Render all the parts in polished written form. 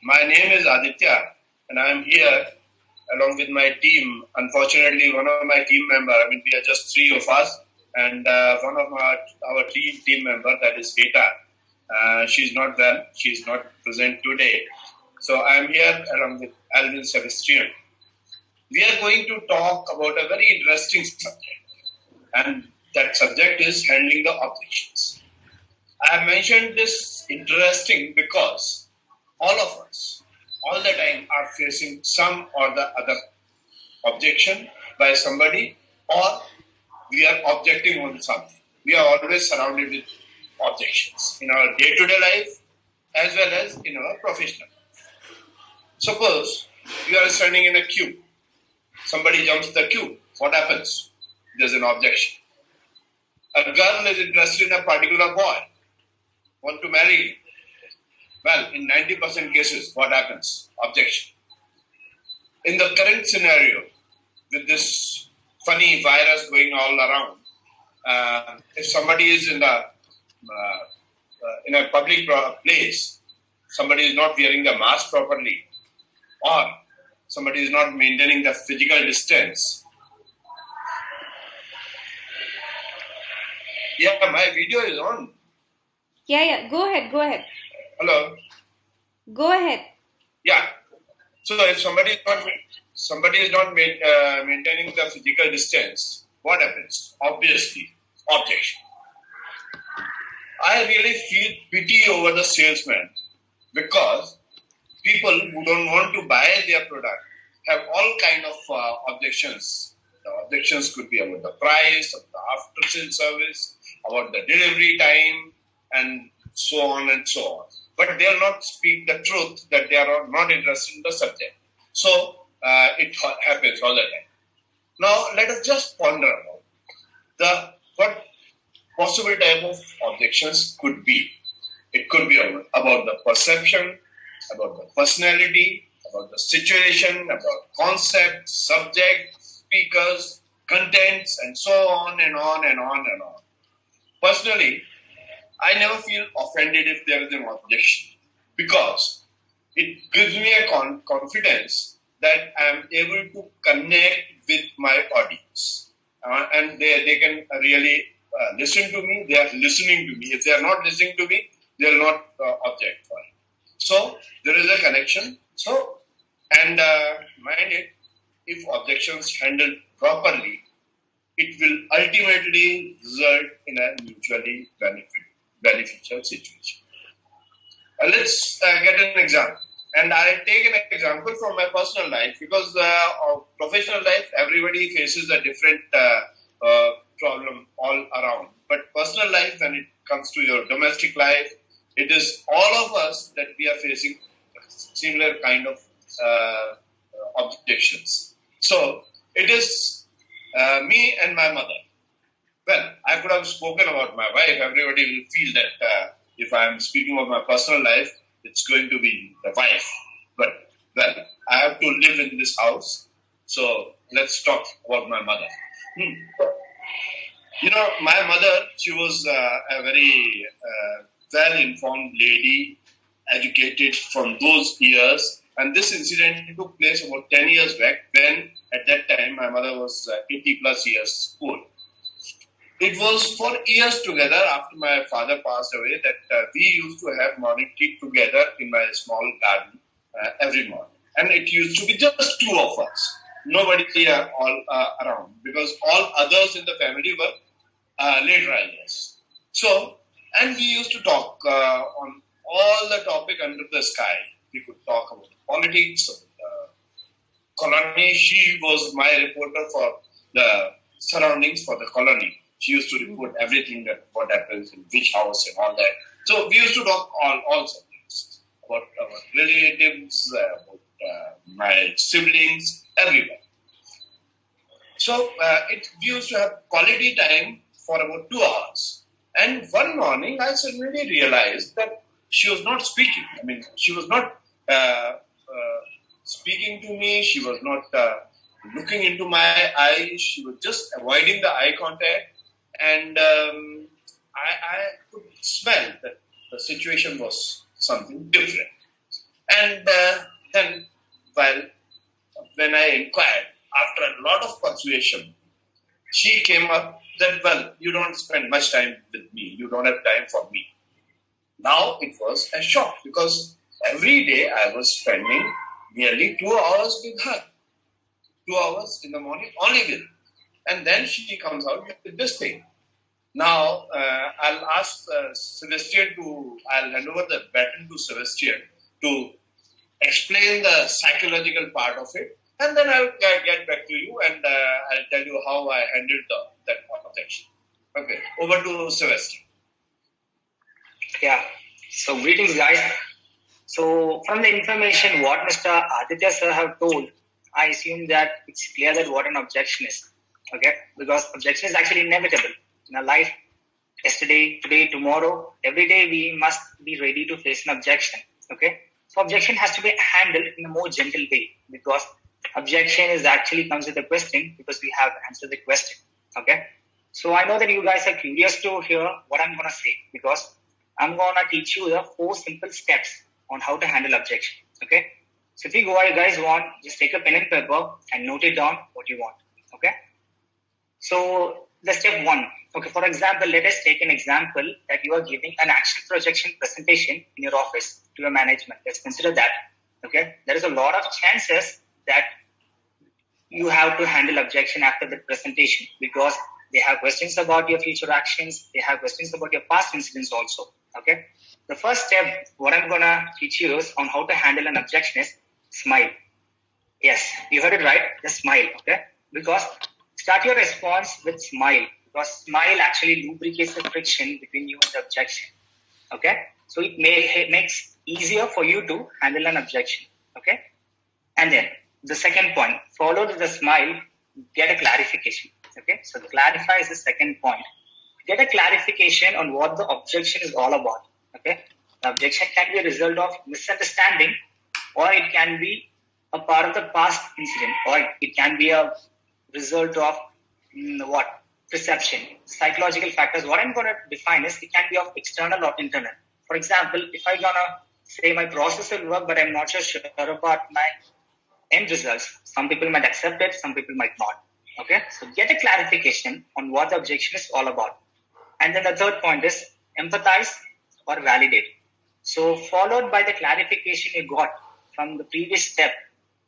My name is Aditya, and I am here along with my team. Unfortunately, one of my team members, we are just three of us, and one of our team member, that is Beta, she's not well. She's not present today. So I am here along with Allwin Sebastian. We are going to talk about a very interesting subject, and that subject is handling the objections. I have mentioned this interesting because all of us, all the time, are facing some or the other objection by somebody, or we are objecting on something. We are always surrounded with objections in our day-to-day life as well as in our professional life. Suppose you are standing in a queue. Somebody jumps the queue. What happens? There's an objection. A girl is interested in a particular boy, want to marry him. Well, in 90% cases, what happens? Objection. In the current scenario, with this funny virus going all around, if somebody is in a public place, somebody is not wearing the mask properly, or somebody is not maintaining the physical distance. Yeah, my video is on. Yeah. Go ahead. Hello. Go ahead. Yeah. So if somebody is not maintaining the physical distance, what happens? Obviously, objection. I really feel pity over the salesman because people who don't want to buy their product have all kind of objections. The objections could be about the price, of the after-sale service, about the delivery time, and so on and so on. But they will not speak the truth that they are not interested in the subject. So it happens all the time. Now let us just ponder about what possible type of objections could be. It could be about the perception, about the personality, about the situation, about concept, subject, speakers, contents, and so on and on and on and on. Personally, I never feel offended if there is an objection because it gives me a confidence that I am able to connect with my audience and they can really listen to me. They are listening to me. If they are not listening to me, they will not object for it. So there is a connection. So and mind it, if objections handled properly, it will ultimately result in a mutually beneficial situation. Let's get an example. And I take an example from my personal life because of professional life, everybody faces a different problem all around. But personal life, when it comes to your domestic life, it is all of us that we are facing similar kind of objections. So it is me and my mother. Well, I could have spoken about my wife. Everybody will feel that if I am speaking of my personal life, it's going to be the wife. But, well, I have to live in this house. So let's talk about my mother. You know, my mother, she was a very well-informed lady, educated from those years. And this incident took place about 10 years back when, at that time, my mother was 80 plus years old. It was for years together after my father passed away that we used to have morning tea together in my small garden every morning. And it used to be just two of us. Nobody all around because all others in the family were late risers. So, and we used to talk on all the topic under the sky. We could talk about politics, colony. She was my reporter for the surroundings for the colony. She used to report everything that what happens in which house and all that. So we used to talk all subjects about our relatives, about my siblings, everyone. So we used to have quality time for about 2 hours. And one morning I suddenly realized that she was not speaking. I mean, she was not speaking to me. She was not looking into my eyes. She was just avoiding the eye contact. And I could smell that the situation was something different. And then, when I inquired, after a lot of persuasion, she came up that, well, you don't spend much time with me. You don't have time for me. Now it was a shock because every day I was spending nearly 2 hours with her. 2 hours in the morning only with her. And then she comes out with this thing. Now I'll ask I'll hand over the baton to Sebastian to explain the psychological part of it. And then I'll get back to you and I'll tell you how I handled that objection. Okay, over to Sebastian. Yeah. So greetings, guys. So from the information what Mr. Aditya sir have told, I assume that it's clear that what an objection is. Okay, because objection is actually inevitable in our life. Yesterday, today, tomorrow, every day we must be ready to face an objection. Okay, so objection has to be handled in a more gentle way because objection is actually comes with a question because we have answered the question. Okay, so I know that you guys are curious to hear what I'm gonna say because I'm gonna teach you the 4 simple steps on how to handle objection. Okay, so if you guys want, just take a pen and paper and note it down what you want. Okay, so the step 1. Okay, for example, let us take an example that you are giving an action projection presentation in your office to your management. Let's consider that. Okay, there is a lot of chances that you have to handle objection after the presentation because they have questions about your future actions. They have questions about your past incidents also. Okay, the first step, what I'm gonna teach you is on how to handle an objection is smile. Yes, you heard it right. Just smile. Okay, because start your response with smile because smile actually lubricates the friction between you and the objection. Okay, so it makes easier for you to handle an objection. Okay, and then the second point, follow with a smile, get a clarification. Okay, so clarify is the second point. Get a clarification on what the objection is all about. Okay, the objection can be a result of misunderstanding, or it can be a part of the past incident, or it can be a result of perception, psychological factors. What I'm going to define is it can be of external or internal. For example, if I'm gonna say my process will work, but I'm not sure about my end results, some people might accept it, some people might not. Okay, so get a clarification on what the objection is all about. And then the third point is empathize or validate. So followed by the clarification you got from the previous step.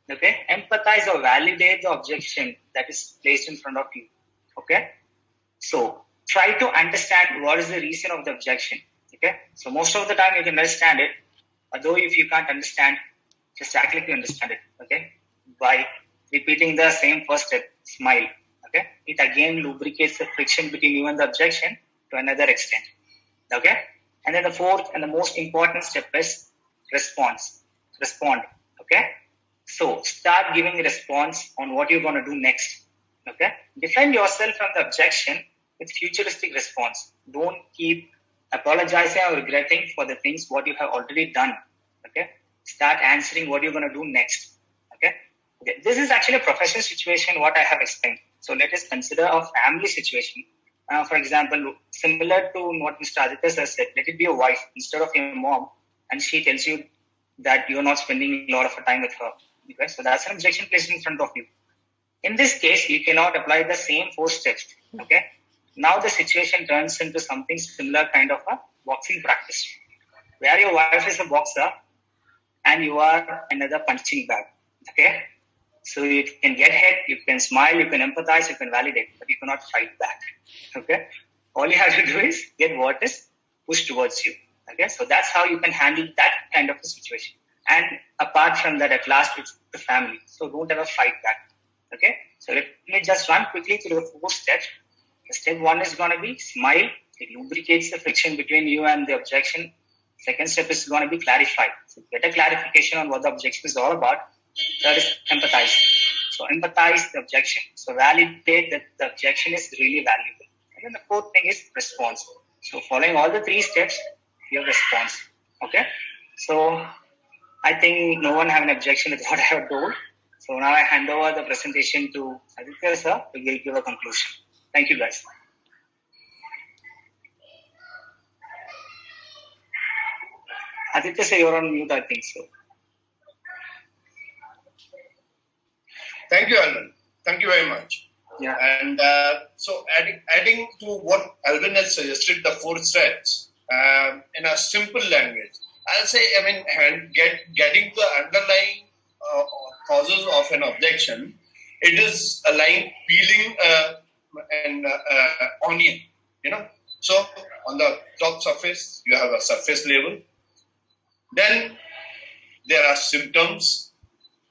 Okay, empathize or validate the objection that is placed in front of you. Okay, so try to understand what is the reason of the objection. Okay, so most of the time you can understand it, although if you can't understand, just act like you understand it. Okay, by repeating the same first step, smile. Okay, it again lubricates the friction between you and the objection to another extent. Okay, and then the fourth and the most important step is respond. Okay, so start giving a response on what you're going to do next. Okay, defend yourself from the objection with futuristic response. Don't keep apologizing or regretting for the things what you have already done. Okay, start answering what you're going to do next. Okay, this is actually a professional situation what I have explained. So let us consider a family situation. For example, similar to what Mr. Aditya has said, let it be a wife instead of your mom, and she tells you that you're not spending a lot of time with her. Okay, so that's an objection placed in front of you. In this case, you cannot apply the same 4 steps. Okay, now the situation turns into something similar kind of a boxing practice, where your wife is a boxer and you are another punching bag. Okay, so you can get hit, you can smile, you can empathize, you can validate, but you cannot fight back. Okay, all you have to do is get what is pushed towards you. Okay, so that's how you can handle that kind of a situation. And apart from that, at last, it's the family. So don't ever fight back. Okay, so let me just run quickly through the 4 steps. Step 1 is going to be smile. It lubricates the friction between you and the objection. Second step is going to be clarify. So get a clarification on what the objection is all about. Third is empathize. So empathize the objection. So validate that the objection is really valuable. And then the fourth thing is response. So following all the 3 steps, your response. Okay. So I think no one have an objection with what I have told. So now I hand over the presentation to Aditya sir to give a conclusion. Thank you guys. Aditya sir, you're on mute, I think so. Thank you, Alvin. Thank you very much. Yeah. And so adding to what Alvin has suggested, the four steps, in a simple language, I'll say, getting the underlying causes of an objection, it is like peeling an onion, So on the top surface, you have a surface level. Then there are symptoms.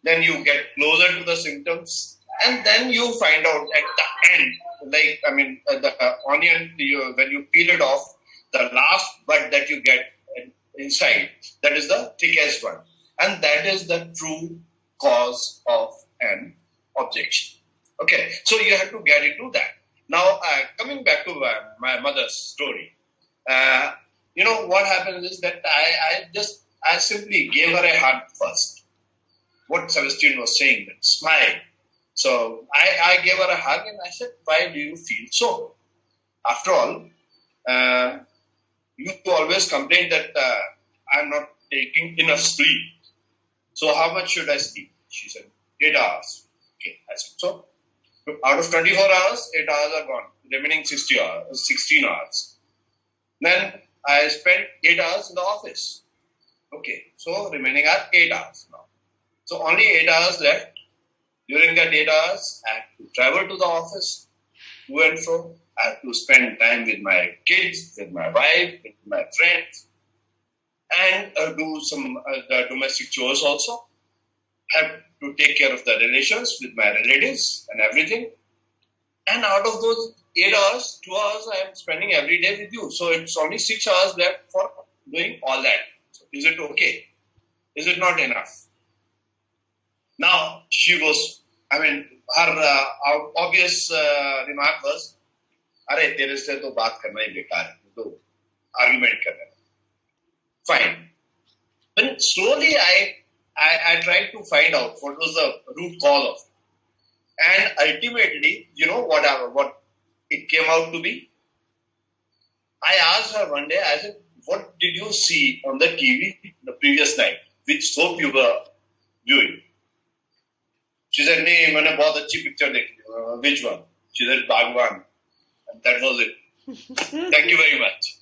Then you get closer to the symptoms. And then you find out at the end, the onion, when you peel it off, the last bud that you get inside, that is the thickest one. And that is the true cause of an objection. Okay, so you have to get into that. Now, coming back to my mother's story, what happened is that I simply gave her a hug first. What Sebastian was saying, that smile. So I gave her a hug and I said, why do you feel so? After all, you always complain that I'm not taking enough sleep. So how much should I sleep? She said, 8 hours. Okay, I said, so out of 24 hours, 8 hours are gone. Remaining 16 hours. Then I spent 8 hours in the office. Okay, so remaining are 8 hours now. So only 8 hours left. During that 8 hours, I have to travel to the office, to and fro. I have to spend time with my kids, with my wife, with my friends, and do some domestic chores also. Have to take care of the relations with my relatives and everything. And out of those 8 hours, 2 hours I am spending every day with you. So it's only 6 hours left for doing all that. So is it okay? Is it not enough? Now, she was, her obvious remark was, अरे तेरे से तो बात करना ही बेकार है, तो argument करना है. Fine. Then slowly I tried to find out what was the root cause of it. And ultimately, what it came out to be? I asked her one day, I said, what did you see on the TV the previous night? Which soap you were viewing? She said, नहीं, मैंने बहुत अच्छी picture देखी. Which one? She said, Bhagwan. And that was it. Thank you very much.